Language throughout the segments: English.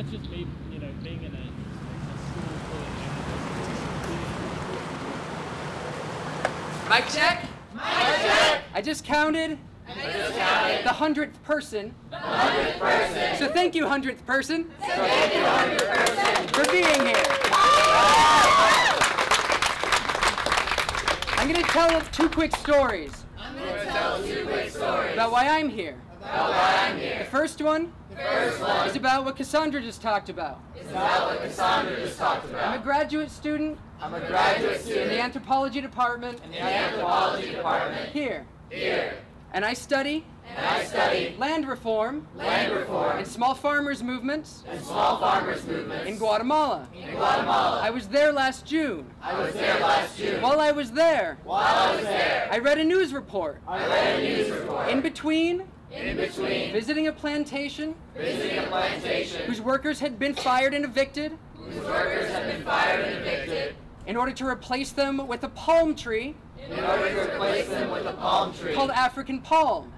that's just me, you know, being in a school full of Mic check? Mic check! I just counted the 100th person. The 100th person. So thank you, 100th person. Thank you, 100th person. For being here. I'm going to tell 2 quick stories. About why I'm here. The first one is about what Cassandra just talked about. I'm a graduate student in the anthropology department here. And I study land reform and small farmers movements in Guatemala. I was there last June. While I was there, I read a news report. In between visiting a plantation whose workers had been fired and evicted in order to replace them with a palm tree called African palm.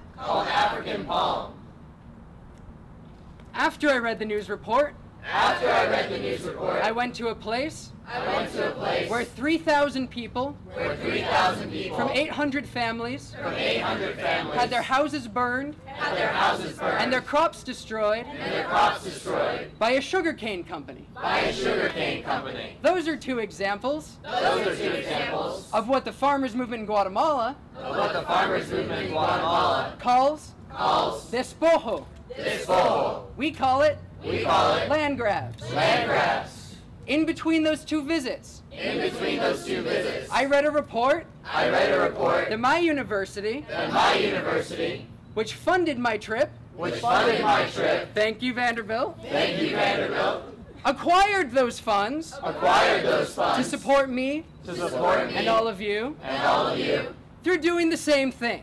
After I read the news report, I went to a place where 3,000 people from 800 families had their houses burned and their crops destroyed by a sugarcane company. Those are 2 examples of what the farmers movement in Guatemala calls despojo. We call it land grabs. In between those 2 visits, I read a report that my university, which funded my trip, thank you, Vanderbilt, acquired those funds to support me and all of you through doing the same thing.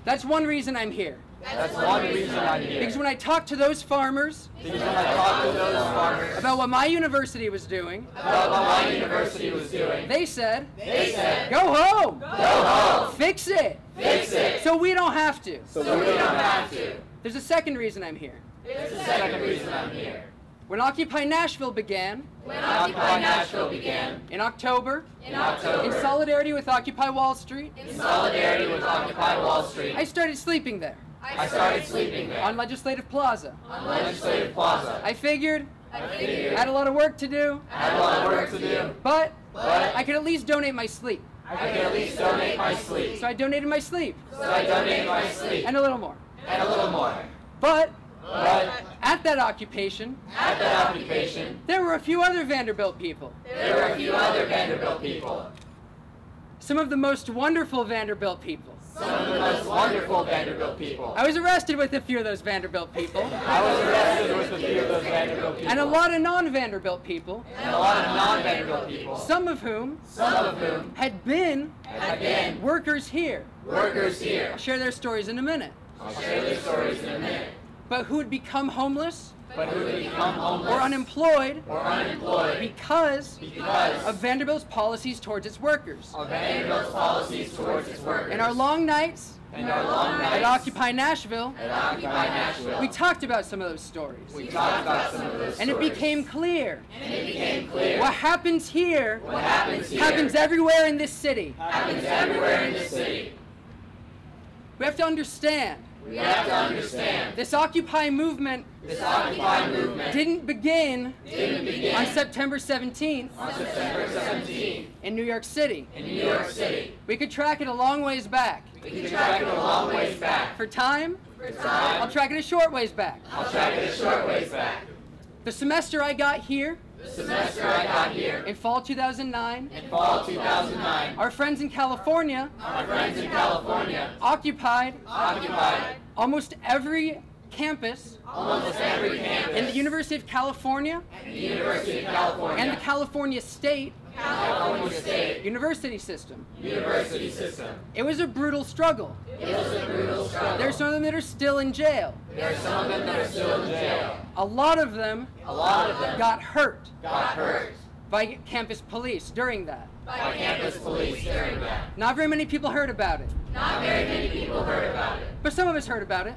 That's one reason I'm here. Because when I talked to those farmers about what my university was doing, they said, go home. Fix it. So we don't have to. There's a second reason I'm here. When Occupy Nashville began, in October, in solidarity with Occupy Wall Street, I started sleeping there. On Legislative Plaza. I figured I had a lot of work to do, but I could at least donate my sleep. So I donated my sleep. And a little more. But at that occupation, there were a few other Vanderbilt people. Some of the most wonderful Vanderbilt people. I was arrested with a few of those Vanderbilt people. And a lot of non-Vanderbilt people. Some of whom had been workers here. I'll share their stories in a minute. But who had become homeless or unemployed because of Vanderbilt's policies towards its workers. In our long nights at Occupy Nashville, we talked about some of those stories. And it became clear what happens here happens everywhere in this city. We have to understand. This Occupy movement didn't begin on September 17th in New York City. We could track it a long ways back. For time, I'll track it a short ways back. The semester I got here, in fall 2009, our friends in California, occupied almost every campus in the University of California and the California State University system. It was a brutal struggle. There are some of them that are still in jail. A lot of them got hurt by campus police during that. Not very many people heard about it. But some of us heard about it.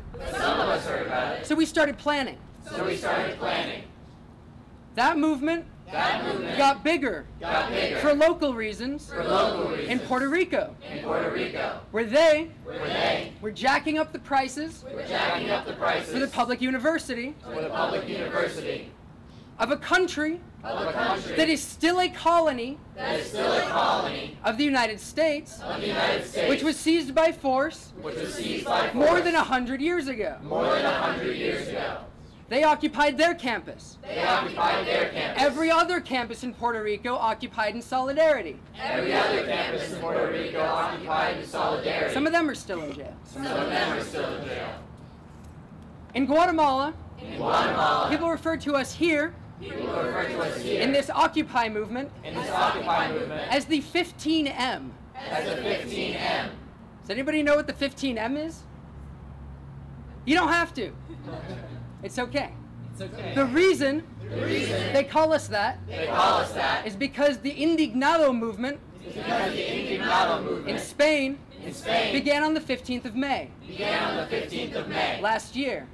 So we started planning. So we started planning. That movement got bigger for local reasons in Puerto Rico, where they were jacking up the prices for the public university of a country that is still a colony of the United States, which was seized by force more than 100 years ago. They occupied their campus. Every other campus in Puerto Rico occupied in solidarity. Some of them are still in jail. In Guatemala, people refer to us here in this Occupy movement as the 15M. Does anybody know what the 15M is? You don't have to. It's okay. The reason they call us that is because the Indignado movement in Spain began on the 15th of May. Last year.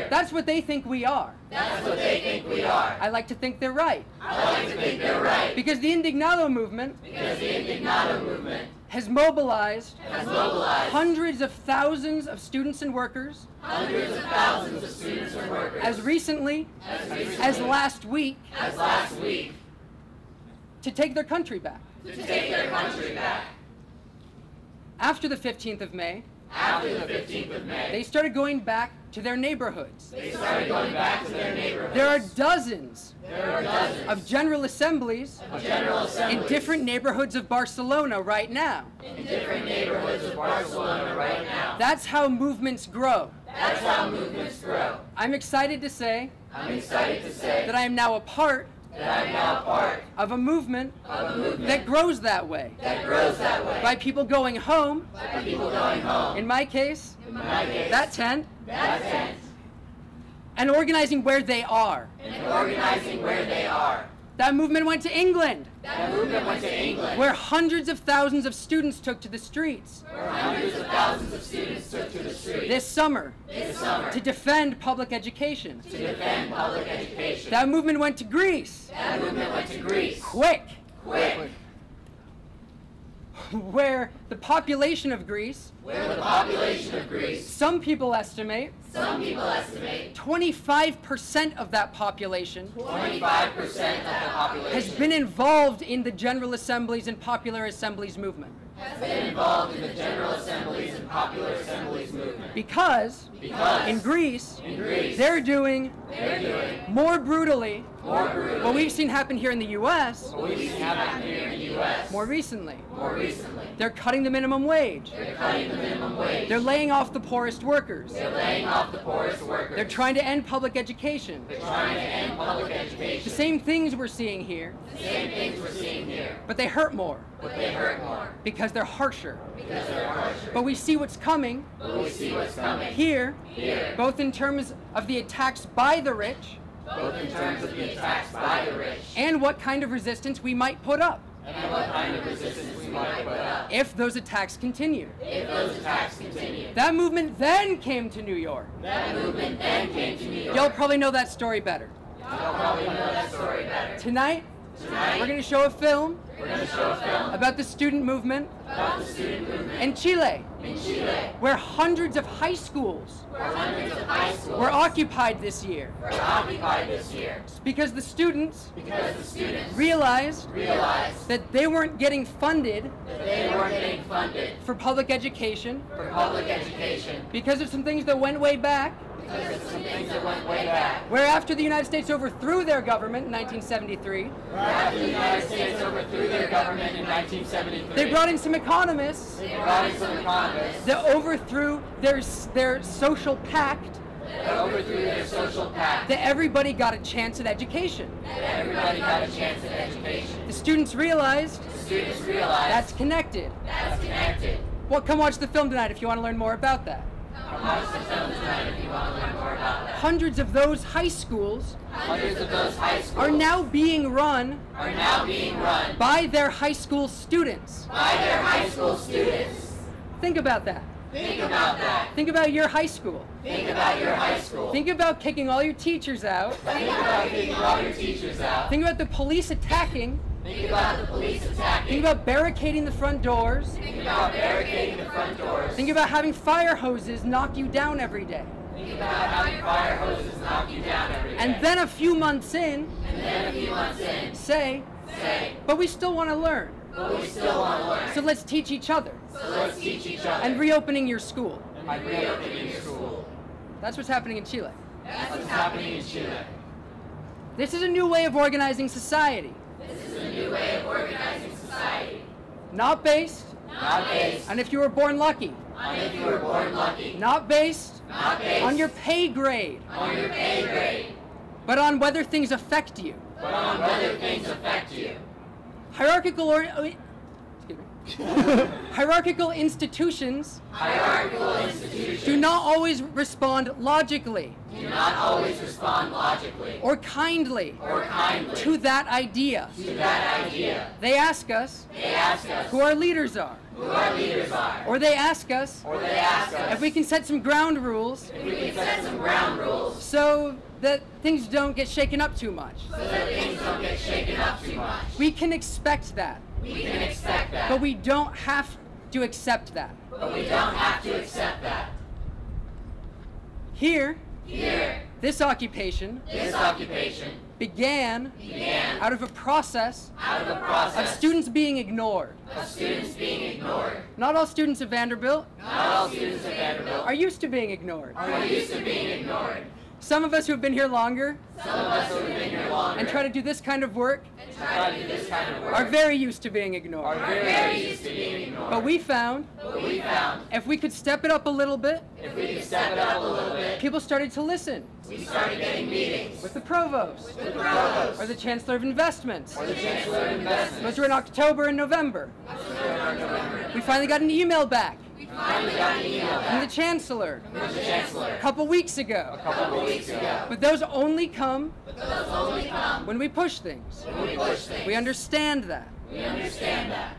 That's what they think we are. I like to think they're right. Because the Indignado movement has mobilized hundreds of thousands of students and workers as recently as last week to take their country back. After the 15th of May, they started going back to their neighborhoods. There are dozens of general assemblies in different neighborhoods of Barcelona right now. That's how movements grow. I'm excited to say that I am now a part of a movement that grows that way. By people going home, in my case, that tent, and organizing where they are. That movement went to England, where hundreds of thousands of students took to the streets this summer to defend public education. That movement went to Greece, quick, where the population of Greece, some people estimate 25% of that population has been involved in the General Assemblies and Popular Assemblies movement. Because in Greece, they're doing more brutally what we've seen happen here in the U.S. more recently. They're cutting the minimum wage. They're laying off the poorest workers. They're trying to end public education. The same things we're seeing here. But they hurt more. Because they're harsher. But we see what's coming here, both in terms of the attacks by the rich, and what kind of resistance we might put up if those attacks continue. That movement then came to New York. Y'all probably know that story better. Tonight, we're going to show a film about the student movement in Chile, where hundreds of high schools were occupied this year. Because the students realized that they weren't getting funded for public education because of some things that went way back. Where after the United States overthrew their government in 1973, they brought in some economists that overthrew their social pact that everybody got a chance at education. The students realized that's connected. Well, come watch the film tonight if you want to learn more about that. Hundreds of those high schools are now being run by their high school students. Think about that. Think about that. Think about your high school. Think about your high school. Think about kicking all your teachers out. Think about kicking all your teachers out. Think about the police attacking. Think about the police attacking. Think about barricading the front doors. Think about barricading the front doors. Think about having fire hoses knock you down every day. Think about having fire hoses knock you down every day. And then a few months in, say, but we still want to learn. but we still want to learn. So let's teach each other. So let's teach each other. And reopening your school. And reopening your school. That's what's happening in Chile. That's what's happening in Chile. This is a new way of organizing society. This is a new way of organizing society. Not based Not based on if you were born lucky. on if you were born lucky. Not based Not based on your pay grade. on your pay grade. But on whether things affect you. But on whether things affect you. Hierarchical Hierarchical institutions Hierarchical institutions do not always respond logically do not always respond logically or kindly or kindly to that idea. to that idea. They ask us They ask us who our leaders are, who our leaders are. or they ask us Or they ask us if we can set some ground rules if we can set some ground rules so that things don't get shaken up too much. so that things don't get shaken up too much. We can expect that, We can expect that, but we don't have to accept that. but we don't have to accept that. Here, Here, this occupation this occupation began began out of a process out of a of process students being ignored. of students being ignored. Not all students of Vanderbilt Not all students at Vanderbilt are used to being ignored. are used to being ignored. Some of us who have been here longer Some of us who have been here longer and try to do this kind of work and try to do this kind of work are very used to being are ignored. very used to being ignored. But we found But we found if we could step it up a little bit, if we could step it up a little bit, people started to listen we started getting meetings with the provost with the provost or the chancellor of investments. or the chancellor of investment. Those were in October and November. We finally got an email back Finally got an email from back the chancellor from the chancellor a couple weeks ago. a couple of weeks ago. But those only come But those only come when we push things. when we push things. We understand that. We understand that.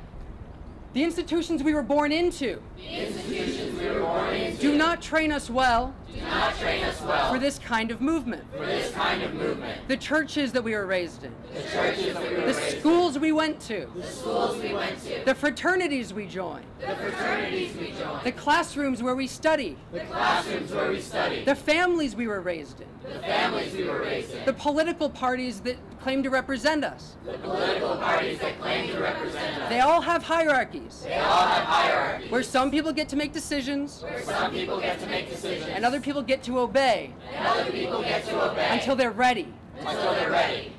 The institutions we were born into The institutions we were born into do not train us well do not train us well for this kind of movement. for this kind of movement. The churches that we were raised in, The churches that we were the raised in, schools we went to, the schools we went to, the fraternities we joined, the fraternities we joined, the classrooms where we studied, the classrooms where we studied, the families we were raised in, the families we were raised in, the political parties that claim to represent us. the political parties that claim to represent us. They all have hierarchies They all have hierarchies where some people get to make decisions where some people get to make decisions and other people get to obey and other people get to obey until they're ready. until they're ready.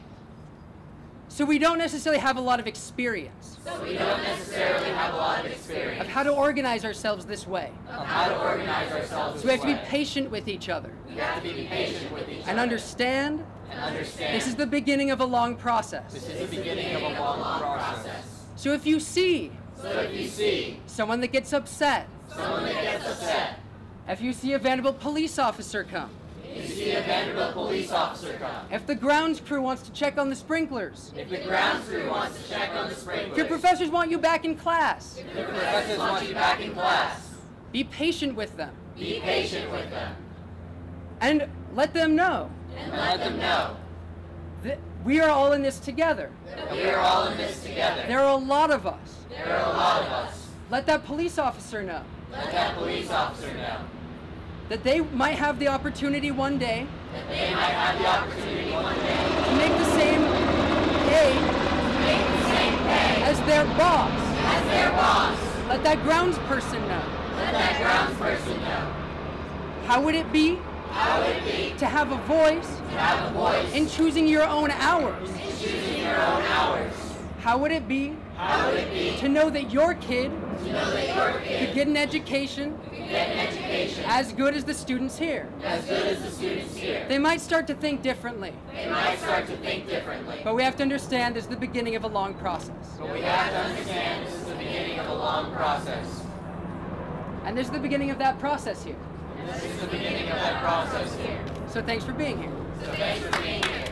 So we don't necessarily have a lot of experience So we don't necessarily have a lot of of experience how to organize ourselves this way. of how to organize ourselves So we have this to be way. patient with each other We have to be patient with each and other understand and understand this is the beginning of a long this process. is the beginning of a long process. So if you see So if you see someone that gets upset, someone that gets upset, if you see a Vanderbilt police officer come, if you see a Vanderbilt police officer come, if the grounds crew wants to check on the sprinklers, if the grounds crew wants to check on the sprinklers, if your professors want you back in class, if the professors want you back in class, be patient with them be patient with them and let them know and let them know that we are all in this together. that we are all in this together. There are a lot of us. There are a lot of us. Let that police officer know Let that police officer know that they might have the opportunity one day that they might have the opportunity one day to make the same pay to make the same pay as their boss. as their boss. Let that grounds person know. Let that grounds person know. How would it be How would it be to have a voice to have a voice in choosing your own hours? in choosing your own hours? How would it be How would it be to know that your kid to know that your kid could get an education could get an education as good as the students here? as good as the students here? They might start to think differently, They might start to think differently. but we have to understand this is the beginning of a long process. But we have to understand this is the beginning of a long process. And this is the beginning of that process here. This is the beginning of that process here. So thanks for being here. So thanks for being here.